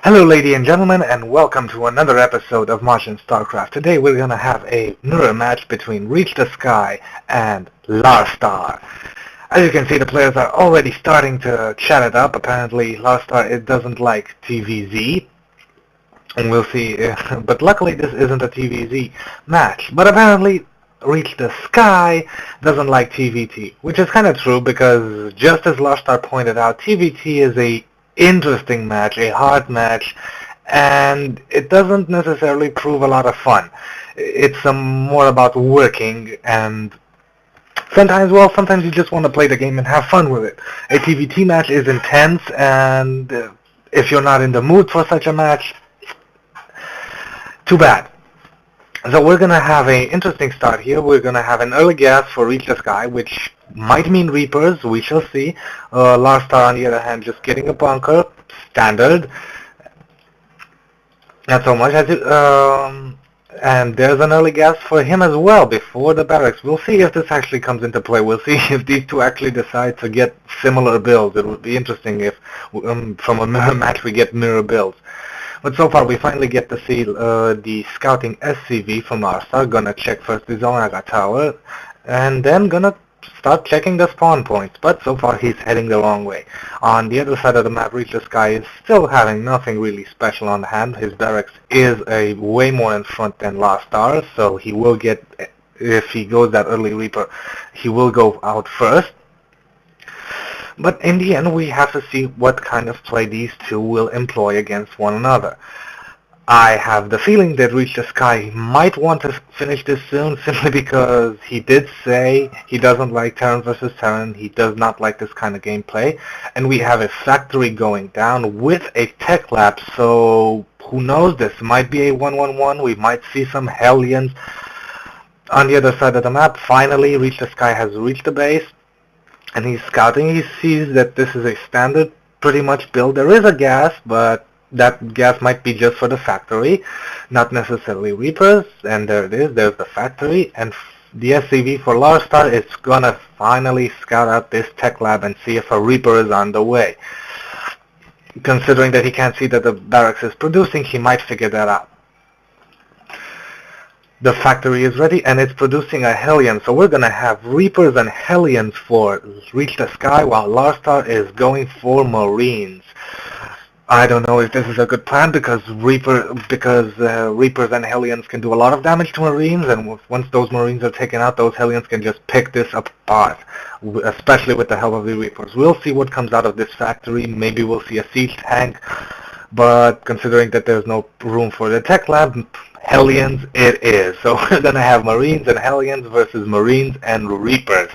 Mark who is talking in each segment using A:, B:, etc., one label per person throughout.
A: Hello ladies and gentlemen, and welcome to another episode of Majin Starcraft. Today we're gonna have a mirror match between ReachTheSky and LarStar. As you can see, the players are already starting to chat it up. Apparently LarStar it doesn't like TVZ, and we'll see, but luckily this isn't a TVZ match. But apparently ReachTheSky doesn't like TVT, which is kind of true because just as LarStar pointed out, TVT is a interesting match, a hard match, and it doesn't necessarily prove a lot of fun. It's more about working, and sometimes you just want to play the game and have fun with it. A TVT match is intense, and if you're not in the mood for such a match, too bad. So we're going to have an interesting start here. We're going to have an early gas for ReachTheSky, which might mean Reapers. We shall see. LarStar, on the other hand, just getting a bunker. Standard. Not so much. And there's an early gas for him as well before the barracks. We'll see if this actually comes into play. We'll see if these two actually decide to get similar builds. It would be interesting if from a mirror match we get mirror builds. But so far we finally get to see the scouting SCV from LarStar. Gonna check first the Zonaga tower, and then gonna start checking the spawn points. But so far he's heading the wrong way. On the other side of the map, ReachTheSky is still having nothing really special on hand. His barracks is way more in front than LarStar, so he will get, if he goes that early Reaper, he will go out first. But in the end, we have to see what kind of play these two will employ against one another. I have the feeling that ReachTheSky might want to finish this soon, simply because he did say he doesn't like Terran versus Terran. He does not like this kind of gameplay. And we have a factory going down with a tech lab, so who knows, this might be a 1-1-1. We might see some Hellions. On the other side of the map, finally, ReachTheSky has reached the base. And he's scouting. He sees that this is a standard pretty much build. There is a gas, but that gas might be just for the factory, not necessarily Reapers. And there it is. There's the factory. And the SCV for LarStar is gonna finally scout out this tech lab and see if a Reaper is on the way. Considering that he can't see that the barracks is producing, he might figure that out. The factory is ready, and it's producing a Hellion, so we're going to have Reapers and Hellions for ReachTheSky, while LarStar is going for Marines. I don't know if this is a good plan, because Reapers and Hellions can do a lot of damage to Marines, and once those Marines are taken out, those Hellions can just pick this apart, especially with the help of the Reapers. We'll see what comes out of this factory. Maybe we'll see a siege tank, but considering that there's no room for the tech lab, Hellions it is. So we're going to have Marines and Hellions versus Marines and Reapers.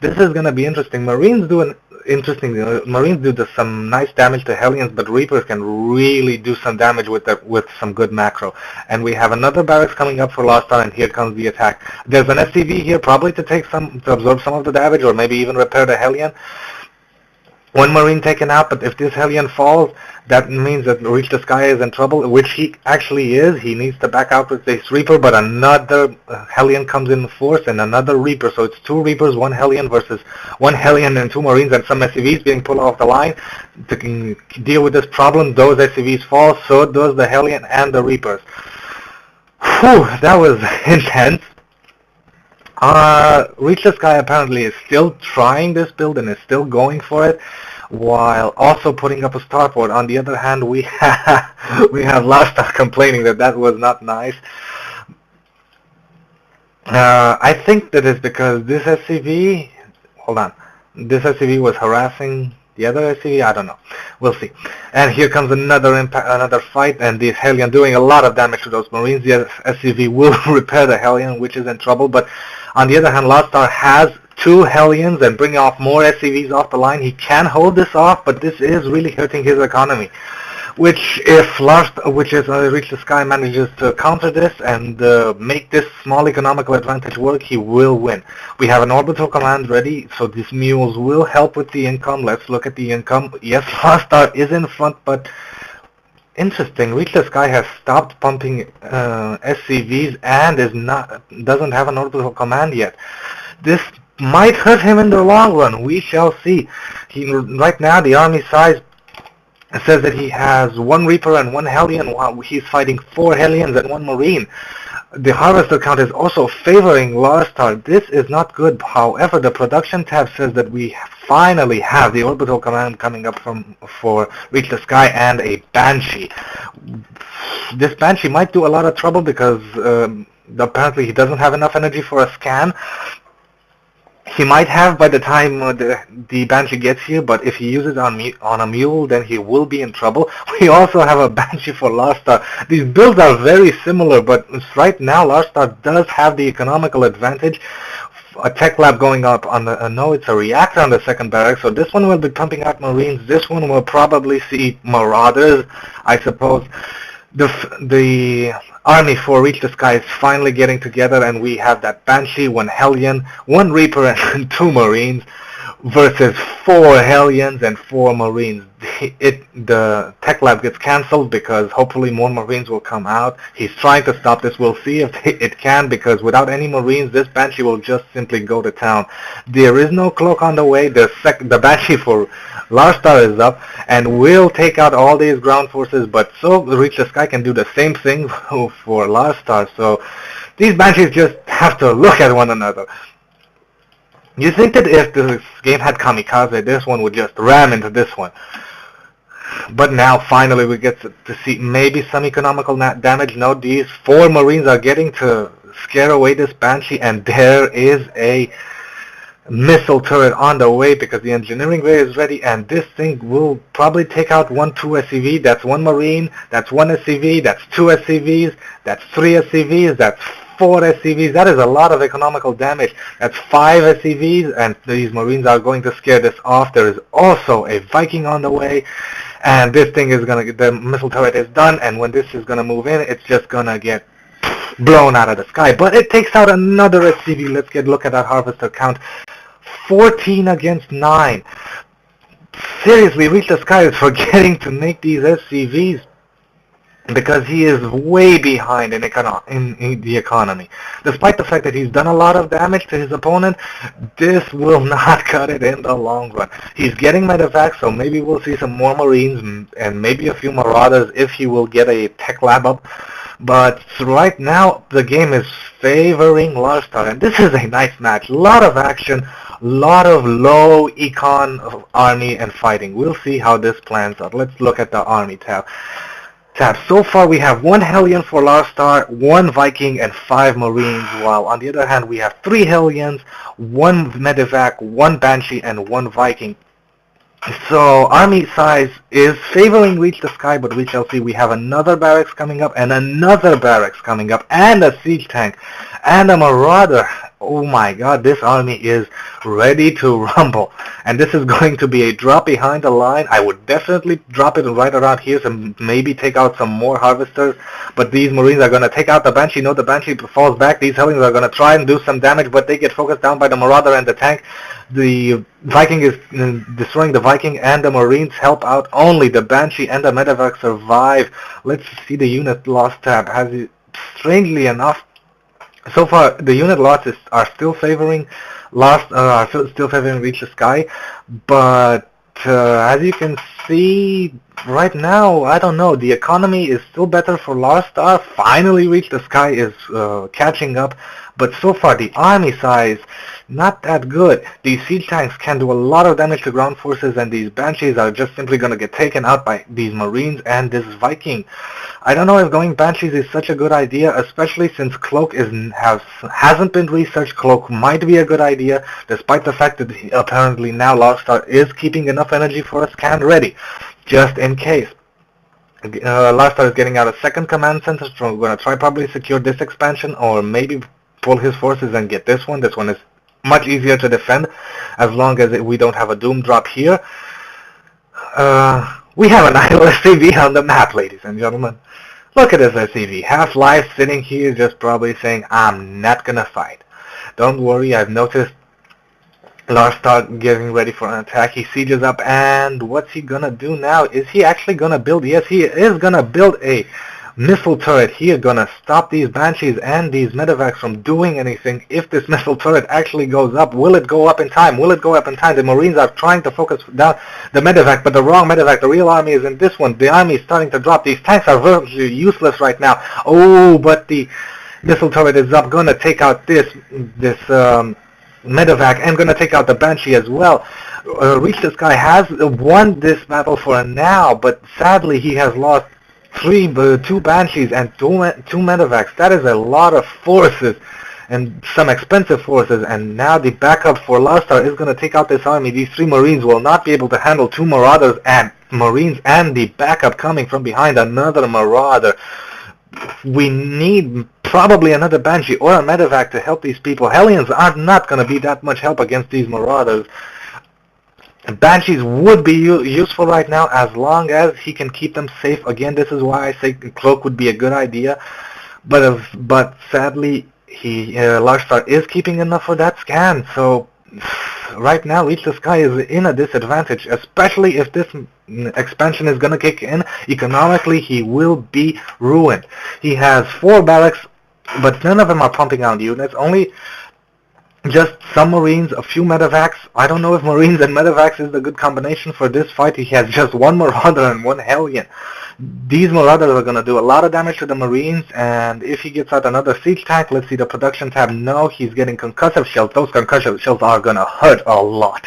A: This is going to be interesting. Marines do some nice damage to Hellions, but Reapers can really do some damage with some good macro. And we have another barracks coming up for LarStar, and here comes the attack. There's an SCV here, probably to absorb some of the damage, or maybe even repair the Hellion. One Marine taken out, but if this Hellion falls, that means that ReachTheSky is in trouble, which he actually is. He needs to back out with this Reaper, but another Hellion comes in force, and another Reaper. So it's two Reapers, one Hellion versus one Hellion and two Marines, and some SCVs being pulled off the line. To deal with this problem, those SCVs fall, so does the Hellion and the Reapers. Whew, that was intense. ReachTheSky apparently is still trying this build and is still going for it, while also putting up a starport. On the other hand, we have LarStar complaining that was not nice. I think that is because this SCV, this SCV was harassing the other SCV. I don't know. We'll see. And here comes another fight, and the Hellion doing a lot of damage to those Marines. The SCV will repair the Hellion, which is in trouble, but on the other hand, LarStar has two Hellions and bringing off more SCVs off the line. He can hold this off, but this is really hurting his economy. Which, if ReachTheSky manages to counter this and make this small economical advantage work, he will win. We have an orbital command ready, so these mules will help with the income. Let's look at the income. Yes, LarStar is in front, but interesting. ReachTheSky has stopped pumping SCVs and doesn't have an orbital command yet. This might hurt him in the long run. We shall see. Right now, the army size It says that he has 1 Reaper and 1 Hellion while he's fighting 4 Hellions and 1 Marine. The harvester count is also favoring LarStar. This is not good. However, the production tab says that we finally have the orbital command coming up for Reach the Sky and a Banshee. This Banshee might do a lot of trouble because apparently he doesn't have enough energy for a scan. He might have by the time the Banshee gets here, but if he uses on a mule, then he will be in trouble. We also have a Banshee for LarStar. These builds are very similar, but right now LarStar does have the economical advantage. A tech lab going up on the no, it's a reactor on the second barracks, so this one will be pumping out Marines. This one will probably see Marauders, I suppose. The army for Reach the Sky is finally getting together, and we have that Banshee, 1 Hellion, 1 Reaper, and 2 Marines versus 4 Hellions and 4 Marines. The tech lab gets cancelled because hopefully more Marines will come out. He's trying to stop this. We'll see if it can, because without any Marines, this Banshee will just simply go to town. There is no cloak on the way. The Banshee for LarStar is up and will take out all these ground forces, but so Reach the Sky can do the same thing for LarStar. So these Banshees just have to look at one another. You think that if this game had Kamikaze, this one would just ram into this one. But now, finally, we get to see maybe some economical damage. No, these 4 Marines are getting to scare away this Banshee, and there is a missile turret on the way because the engineering bay is ready, and this thing will probably take out 2 SCV. That's 1 Marine, that's 1 SCV, that's 2 SCVs, that's 3 SCVs, that's 4 SCVs. That is a lot of economical damage. That's 5 SCVs, and these Marines are going to scare this off. There is also a Viking on the way, and this thing is going to get, the missile turret is done, and when this is going to move in, it's just going to get blown out of the sky. But it takes out another SCV. Let's look at that harvester count. 14 against 9. Seriously, Reach the Sky is forgetting to make these SCVs because he is way behind in the economy. Despite the fact that he's done a lot of damage to his opponent, this will not cut it in the long run. He's getting medevacs, so maybe we'll see some more Marines and maybe a few Marauders if he will get a tech lab up. But right now, the game is favoring LarStar, and this is a nice match. A lot of action, a lot of low econ army and fighting. We'll see how this plans out. Let's look at the army tab. So far we have 1 Hellion for LarStar, 1 Viking, and 5 Marines, while on the other hand we have 3 Hellions, 1 Medevac, 1 Banshee, and 1 Viking. So army size is favoring Reach the Sky, but we shall see. We have another barracks coming up, and another barracks coming up, and a siege tank, and a Marauder. Oh my god, this army is ready to rumble. And this is going to be a drop behind the line. I would definitely drop it right around here and maybe take out some more harvesters. But these Marines are going to take out the Banshee. No, the Banshee falls back. These Hellions are going to try and do some damage, but they get focused down by the Marauder and the tank. The Viking is destroying the Viking, and the Marines help out. Only the Banshee and the Medevac survive. Let's see the unit loss tab. Has it, strangely enough, so far the unit losses are still favoring still favoring Reach the Sky, but as you can see right now, I don't know, the economy is still better for LarStar. Finally Reach the Sky is catching up, but so far the army size not that good. These siege tanks can do a lot of damage to ground forces, and these Banshees are just simply going to get taken out by these Marines and this Viking. I don't know if going Banshees is such a good idea, especially since Cloak hasn't been researched. Cloak might be a good idea, despite the fact that apparently now LarStar is keeping enough energy for a scan ready, just in case. LarStar is getting out a second command center, so we're going to try probably secure this expansion, or maybe pull his forces and get this one. This one is much easier to defend as long as we don't have a doom drop here. We have an idle SCV on the map, ladies and gentlemen. Look at this SCV. Half-life sitting here just probably saying, I'm not gonna fight. Don't worry, I've noticed LarStar getting ready for an attack. He sieges up, and what's he gonna do now? Is he actually gonna build? Yes, he is gonna build a missile turret here gonna stop these Banshees and these medevacs from doing anything. If this missile turret actually goes up, will it go up in time? Will it go up in time? The Marines are trying to focus down the medevac, but the wrong medevac. The real army is in this one. The army is starting to drop. These tanks are virtually useless right now. Oh, but the missile turret is up, gonna take out this medevac and gonna take out the Banshee as well. ReachTheSky has won this battle for now, but sadly he has lost two Banshees and two medevacs. That is a lot of forces and some expensive forces, and now the backup for LarStar is going to take out this army. These 3 Marines will not be able to handle 2 Marauders and Marines and the backup coming from behind another Marauder. We need probably another Banshee or a medevac to help these people. Hellions are not going to be that much help against these Marauders. Banshees would be useful right now as long as he can keep them safe. Again, this is why I say Cloak would be a good idea. But sadly, LarStar is keeping enough for that scan. So right now, ReachTheSky is in a disadvantage, especially if this expansion is going to kick in. Economically, he will be ruined. He has 4 barracks, but none of them are pumping out units. Only just some Marines, a few medevacs. I don't know if Marines and medevacs is the good combination for this fight. He has just 1 Marauder and 1 Hellion. These Marauders are going to do a lot of damage to the Marines, and if he gets out another siege tank, let's see the production tab. No, he's getting concussive shells. Those concussive shells are going to hurt a lot.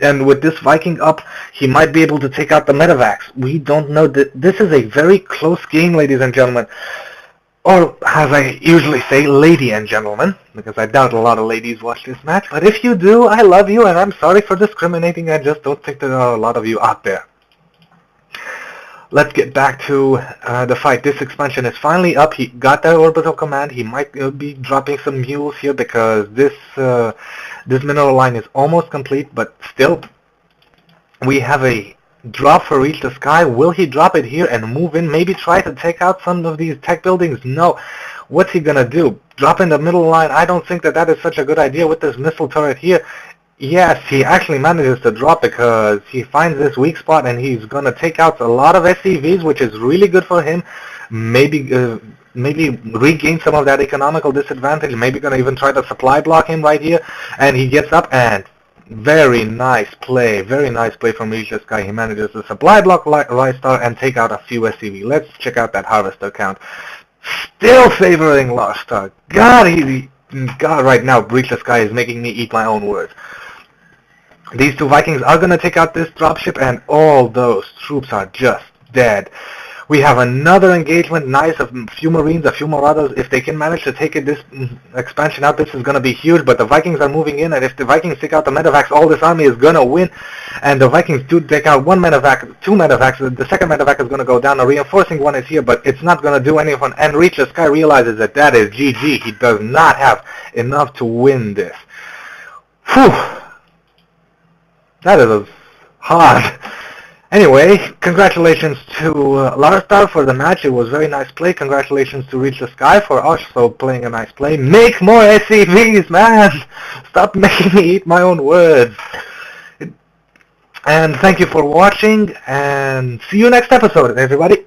A: And with this Viking up, he might be able to take out the medevacs. We don't know. This is a very close game, ladies and gentlemen. Or, as I usually say, lady and gentlemen, because I doubt a lot of ladies watch this match. But if you do, I love you, and I'm sorry for discriminating. I just don't think there are a lot of you out there. Let's get back to the fight. This expansion is finally up. He got that orbital command. He might be dropping some mules here because this mineral line is almost complete, but still, we have a drop for ReachTheSky. Will he drop it here and move in? Maybe try to take out some of these tech buildings? No. What's he gonna do? Drop in the middle line? I don't think that is such a good idea with this missile turret here. Yes, he actually manages to drop because he finds this weak spot and he's gonna take out a lot of SCVs, which is really good for him. Maybe regain some of that economical disadvantage. Maybe gonna even try to supply block him right here. And he gets up and very nice play from ReachTheSky. He manages to supply block LarStar and take out a few SCV. Let's check out that harvester count. Still favoring LarStar. God, right now ReachTheSky is making me eat my own words. These 2 Vikings are going to take out this dropship, and all those troops are just dead. We have another engagement. Nice, a few Marines, a few Marauders. If they can manage to take this expansion out, this is going to be huge, but the Vikings are moving in, and if the Vikings take out the medevacs, all this army is going to win. And the Vikings do take out 1 medevac, 2 medevacs. The second medevac is going to go down. A reinforcing one is here, but it's not going to do anything. And ReachTheSky realizes that is GG. He does not have enough to win this. Whew. That is hard. Anyway, congratulations to LarStar for the match. It was very nice play. Congratulations to ReachTheSky for also playing a nice play. Make more SCVs, man! Stop making me eat my own words. And thank you for watching, and see you next episode, everybody.